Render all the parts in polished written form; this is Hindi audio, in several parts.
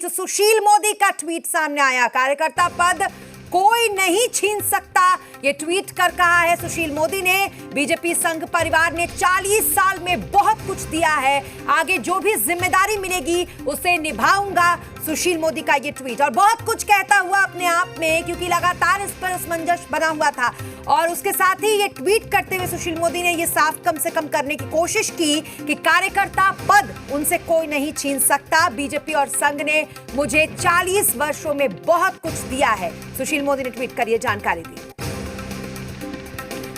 सुशील मोदी का ट्वीट सामने आया। कार्यकर्ता पद कोई नहीं छीन सकता, ये ट्वीट कर कहा है सुशील मोदी ने। बीजेपी संघ परिवार ने 40 साल में बहुत कुछ दिया है, आगे जो भी जिम्मेदारी मिलेगी उसे निभाऊंगा, सुशील मोदी का ये ट्वीट। और बहुत कुछ कहता हुआ अपने आप में, क्योंकि लगातार इस पर असमंजस बना हुआ था। और उसके साथ ही ये ट्वीट करते हुए सुशील मोदी ने ये साफ कम से कम करने की कोशिश की कि कार्यकर्ता पद उनसे कोई नहीं छीन सकता। बीजेपी और संघ ने मुझे 40 वर्षों में बहुत कुछ दिया है, सुशील मोदी ने ट्वीट कर ये जानकारी दी।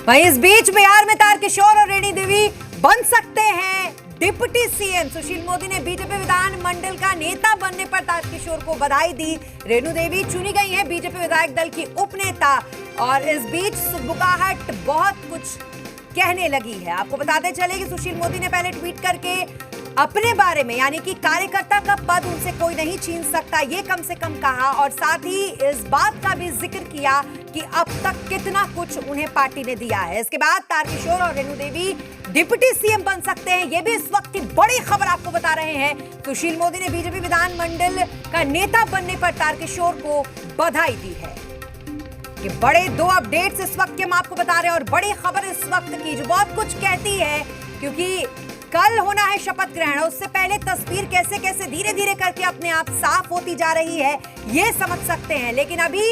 वहीं इस बीच बिहार में तारकिशोर और रेणु देवी बन सकते हैं डिप्टी सीएम। सुशील मोदी ने बीजेपी विधानमंडल का नेता बनने पर तारकिशोर को बधाई दी। रेणु देवी चुनी गई हैं बीजेपी विधायक दल की उपनेता। और इस बीच सुगबुगाहट बहुत कुछ कहने लगी है। आपको बताते चले कि सुशील मोदी ने पहले ट्वीट करके अपने बारे में, यानी कि कार्यकर्ता का पद उनसे कोई नहीं छीन सकता, ये कम से कम कहा। और साथ ही इस बात का भी जिक्र किया कि अब तक कितना कुछ उन्हें पार्टी ने दिया है। इसके बाद तारकिशोर और रेणु देवी डिप्टी सीएम बन सकते हैं, ये भी इस वक्त की बड़ी खबर आपको बता रहे हैं। सुशील मोदी ने बीजेपी विधानमंडल का नेता बनने पर तारकिशोर को बधाई दी है। ये बड़े दो अपडेट्स इस वक्त के हम आपको बता रहे हैं, और बड़ी खबर इस वक्त की जो बहुत कुछ कहती है, क्योंकि कल होना है शपथ ग्रहण। उससे पहले तस्वीर कैसे कैसे धीरे धीरे करके अपने आप साफ होती जा रही है, ये समझ सकते हैं। लेकिन अभी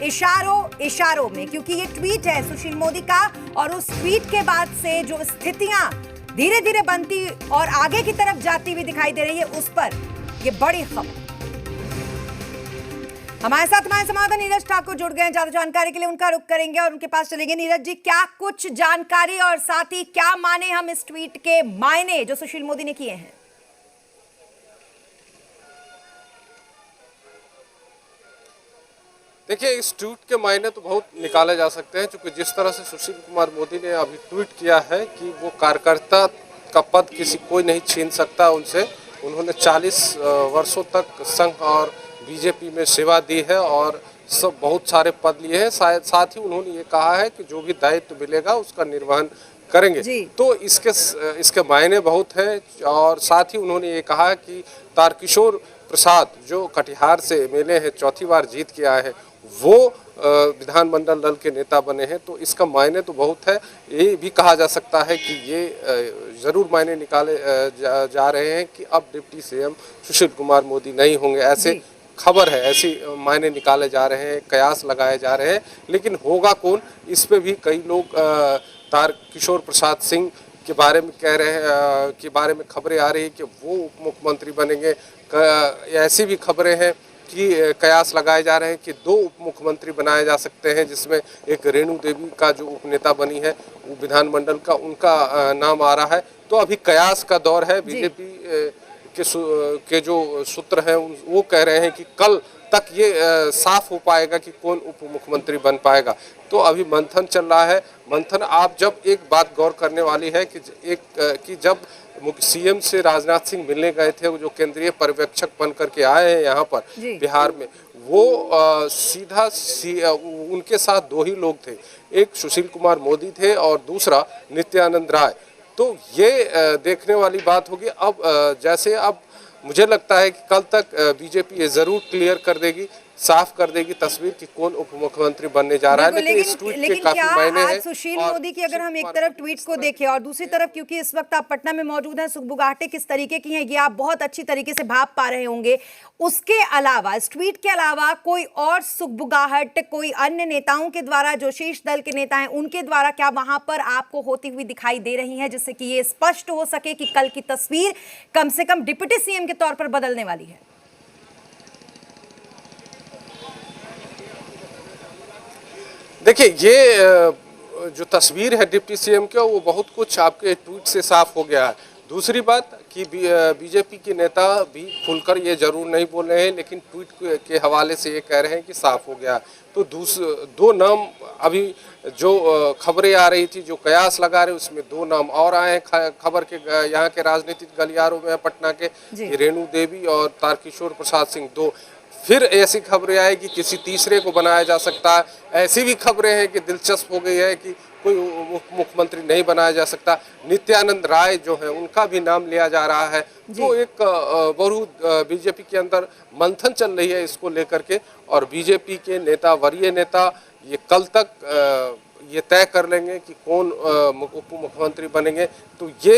इशारों में, क्योंकि ये ट्वीट है सुशील मोदी का, और उस ट्वीट के बाद से जो स्थितियां धीरे धीरे बनती और आगे की तरफ जाती हुई दिखाई दे रही है, उस पर ये बड़ी खबर। हमारे साथ हमारे संवाददाता नीरज ठाकुर जुड़ गए हैं। ज्यादा जानकारी के लिए उनका रुख करेंगे और उनके पास चलेंगे। नीरज जी, क्या कुछ जानकारी और साथ ही क्या माने हम इस ट्वीट के मायने जो सुशील मोदी ने किए हैं? देखिए, इस ट्वीट के मायने तो बहुत निकाले जा सकते हैं, क्योंकि जिस तरह से सुशील कुमार मोदी ने अभी ट्वीट किया है कि वो कार्यकर्ता का पद कोई नहीं छीन सकता उनसे। उन्होंने 40 वर्षों तक संघ और बीजेपी में सेवा दी है और सब बहुत सारे पद लिए हैं। साथ ही उन्होंने ये कहा है कि जो भी दायित्व मिलेगा उसका निर्वहन करेंगे। तो इसके मायने बहुत है। और साथ ही उन्होंने ये कहा कि तारकिशोर प्रसाद जो कटिहार से मिले हैं, चौथी बार जीत के आए हैं, वो विधानमंडल दल के नेता बने हैं। तो इसका मायने तो बहुत है। ये भी कहा जा सकता है कि ये ज़रूर मायने निकाले जा रहे हैं कि अब डिप्टी सीएम सुशील कुमार मोदी नहीं होंगे, ऐसे खबर है, ऐसी मायने निकाले जा रहे हैं, कयास लगाए जा रहे हैं। लेकिन होगा कौन, इस पे भी कई लोग तारकिशोर प्रसाद सिंह के बारे में कह रहे हैं, के बारे में खबरें आ रही है कि वो उप मुख्यमंत्री बनेंगे। ऐसी भी खबरें हैं कि कयास लगाए जा रहे हैं कि 2 उप मुख्यमंत्री बनाए जा सकते हैं, जिसमें एक रेणु देवी का जो उपनेता बनी है वो विधानमंडल का, उनका नाम आ रहा है। तो अभी कयास का दौर है। बीजेपी के जो सूत्र हैं वो कह रहे हैं कि कल तक ये साफ हो पाएगा कि कौन उप मुख्यमंत्री बन पाएगा। तो अभी मंथन चल रहा है। मंथन, आप जब एक बात गौर करने वाली है कि जब सीएम से राजनाथ सिंह मिलने गए थे, वो जो केंद्रीय पर्यवेक्षक बन करके आए हैं यहाँ पर बिहार में, वो सीधा उनके साथ 2 ही लोग थे, एक सुशील कुमार मोदी थे और दूसरा नित्यानंद राय। तो ये देखने वाली बात होगी। अब जैसे अब मुझे लगता है कि कल तक बीजेपी ये जरूर क्लियर कर देगी, साफ कर देगी तस्वीर कि कौन उप मुख्यमंत्री बनने जा रहा है। लेकिन इस ट्वीट के काफी मायने हैं। सुशील मोदी की अगर हम एक तरफ ट्वीट को देखें और दूसरी तरफ, क्योंकि इस वक्त आप पटना में मौजूद हैं, सुगबुगाहटें किस तरीके की हैं ये आप बहुत अच्छी तरीके से भाप पा रहे होंगे। उसके अलावा, इस ट्वीट के अलावा कोई और सुगबुगाहट कोई अन्य नेताओं के द्वारा, जो शीर्ष दल के नेता हैं उनके द्वारा, क्या वहां पर आपको होती हुई दिखाई दे रही है, जिससे कि ये स्पष्ट हो सके कि कल की तस्वीर कम से कम डिप्टी सीएम के तौर पर बदलने वाली है? देखिए, ये जो तस्वीर है डिप्टी सीएम का, वो बहुत कुछ आपके ट्वीट से साफ हो गया है। दूसरी बात कि बीजेपी के नेता भी खुलकर ये जरूर नहीं बोल रहे हैं, लेकिन ट्वीट के हवाले से ये कह रहे हैं कि साफ हो गया। तो 2 नाम अभी जो खबरें आ रही थी, जो कयास लगा रहे, उसमें 2 नाम और आए हैं खबर के यहाँ के राजनीतिक गलियारों में, पटना के, रेणु देवी और तारकिशोर प्रसाद सिंह 2। फिर ऐसी खबरें आई कि किसी तीसरे को बनाया जा सकता है। ऐसी भी खबरें हैं कि दिलचस्प हो गई है कि कोई मुख्यमंत्री नहीं बनाया जा सकता। नित्यानंद राय जो है उनका भी नाम लिया जा रहा है। तो एक बहुत बीजेपी के अंदर मंथन चल रही है इसको लेकर के, और बीजेपी के नेता, वरीय नेता ये कल तक ये तय कर लेंगे कि कौन उप मुख्यमंत्री बनेंगे। तो ये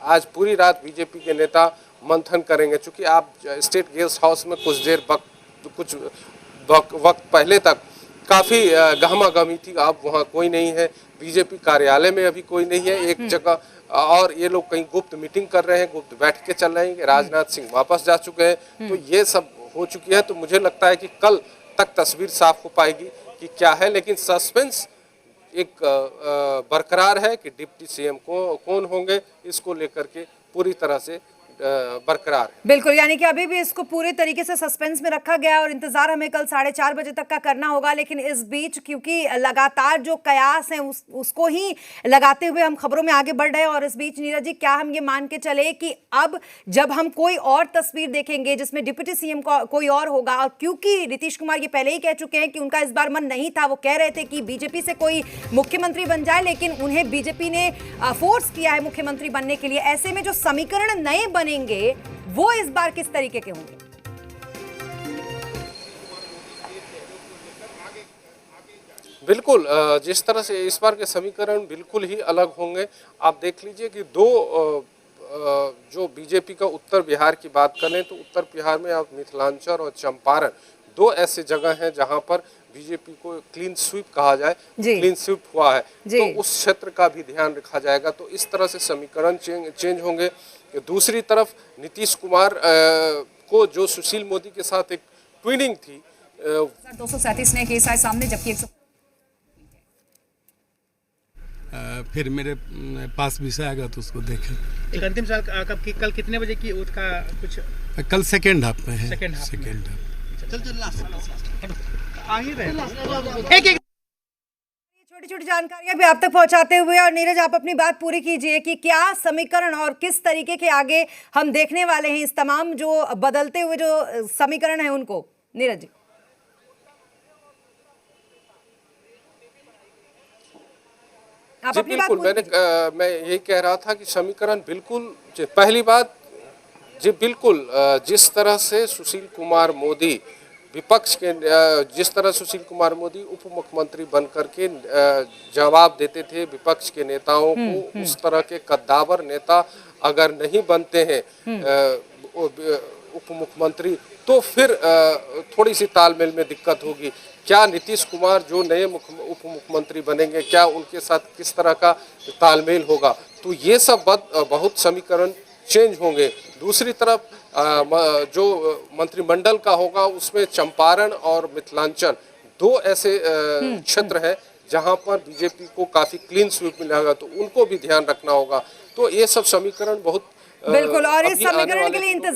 आज पूरी रात बीजेपी के नेता मंथन करेंगे। चूंकि आप स्टेट गेस्ट हाउस में कुछ वक्त पहले तक काफ़ी गहमागहमी थी, अब वहाँ कोई नहीं है। बीजेपी कार्यालय में अभी कोई नहीं है एक जगह, और ये लोग कहीं गुप्त मीटिंग कर रहे हैं, गुप्त बैठकें चल रही हैं। राजनाथ सिंह वापस जा चुके हैं, तो ये सब हो चुकी है। तो मुझे लगता है कि कल तक तस्वीर साफ हो पाएगी कि क्या है, लेकिन सस्पेंस एक बरकरार है कि डिप्टी सीएम को कौन होंगे, इसको लेकर के पूरी तरह से बरकरार है। बिल्कुल, यानी कि अभी भी इसको पूरे तरीके से सस्पेंस में रखा गया और इंतजार हमें कल 4:30 बजे तक का करना होगा। लेकिन इस बीच क्योंकि लगातार जो कयास हैं उसको ही लगाते हुए हम खबरों में आगे बढ़ रहे हैं। और इस बीच नीरज जी, क्या हम ये मान के चले कि अब जब हम कोई और तस्वीर देखेंगे जिसमें डिप्टी सीएम कोई और होगा, और क्योंकि नीतीश कुमार ये पहले ही कह चुके हैं कि उनका इस बार मन नहीं था, वो कह रहे थे कि बीजेपी से कोई मुख्यमंत्री बन जाए, लेकिन उन्हें बीजेपी ने फोर्स किया है मुख्यमंत्री बनने के लिए। ऐसे में जो समीकरण नए बनेंगे वो इस बार किस तरीके के होंगे? बिल्कुल, जिस तरह से इस बार के समीकरण बिल्कुल ही अलग होंगे। आप देख लीजिए कि जो बीजेपी का उत्तर बिहार की बात करें तो उत्तर बिहार में आप मिथिलांचल और चंपारण, दो ऐसे जगह हैं जहां पर बीजेपी को क्लीन स्वीप कहा जाए, क्लीन स्वीप हुआ है, तो उस क्षेत्र का भी ध्यान रखा जाएगा। तो इस तरह से समीकरण चेंज होंगे। दूसरी तरफ नीतीश कुमार को जो सुशील मोदी के साथ एक ट्विनिंग थी, 237 नए केस आए सामने, जबकि फिर मेरे पास विषय आएगा तो उसको देखें। एक अंतिम सवाल, कल कितने बजे की उसका कुछ? कल सेकेंड हाफ में है। Second half. छोटी छोटी जानकारियां भी आप तक पहुंचाते हुए, और नीरज आप अपनी बात पूरी कीजिए कि क्या समीकरण और किस तरीके के आगे हम देखने वाले हैं इस तमाम जो बदलते हुए जो समीकरण है उनको। नीरज जी। जी बिल्कुल, मैं यही कह रहा था कि समीकरण बिल्कुल, पहली बात जी बिल्कुल, जिस तरह से सुशील कुमार मोदी विपक्ष के, जिस तरह सुशील कुमार मोदी उप मुख्यमंत्री बन करके जवाब देते थे विपक्ष के नेताओं को, उस तरह के कद्दावर नेता अगर नहीं बनते हैं उप मुख्यमंत्री, तो फिर थोड़ी सी तालमेल में दिक्कत होगी। क्या नीतीश कुमार जो नए उप मुख्यमंत्री बनेंगे, क्या उनके साथ किस तरह का तालमेल होगा, तो ये सब बहुत समीकरण चेंज होंगे। दूसरी तरफ जो मंत्रिमंडल का होगा उसमें चंपारण और मिथिलांचल, दो ऐसे क्षेत्र हैं जहां पर बीजेपी को काफी क्लीन स्वीप मिलेगा, तो उनको भी ध्यान रखना होगा। तो ये सब समीकरण बहुत बिल्कुल, और इस समीकरण के लिए इंतजार